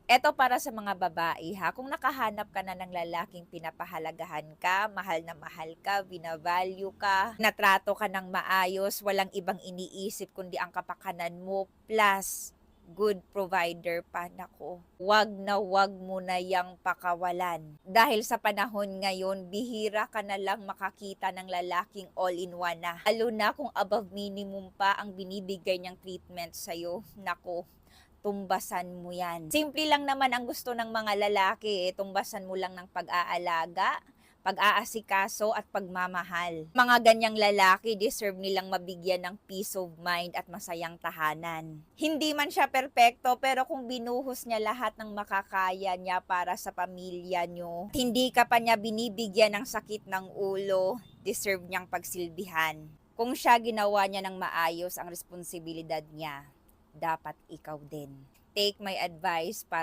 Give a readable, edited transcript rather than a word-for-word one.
Eto para sa mga babae ha, kung nakahanap ka na ng lalaking pinapahalagahan ka, mahal ka, bina-value ka, natrato ka ng maayos, walang ibang iniisip kundi ang kapakanan mo, plus good provider pa, naku, wag mo na yang pakawalan. Dahil sa panahon ngayon, bihira ka na lang makakita ng lalaking all-in-one na. Lalo na kung above minimum pa ang binibigay niyang treatment sa'yo, naku, tumbasan mo yan. Simple lang naman ang gusto ng mga lalaki, tumbasan mo lang ng pag-aalaga, pag-aasikaso at pagmamahal. Mga ganyang lalaki deserve nilang mabigyan ng peace of mind at masayang tahanan. Hindi man siya perpekto, pero kung binuhos niya lahat ng makakaya niya para sa pamilya niyo, hindi ka pa niya binibigyan ng sakit ng ulo, deserve niyang pagsilbihan. Kung siya ginawa niya ng maayos ang responsibilidad niya, dapat ikaw din. Take my advice para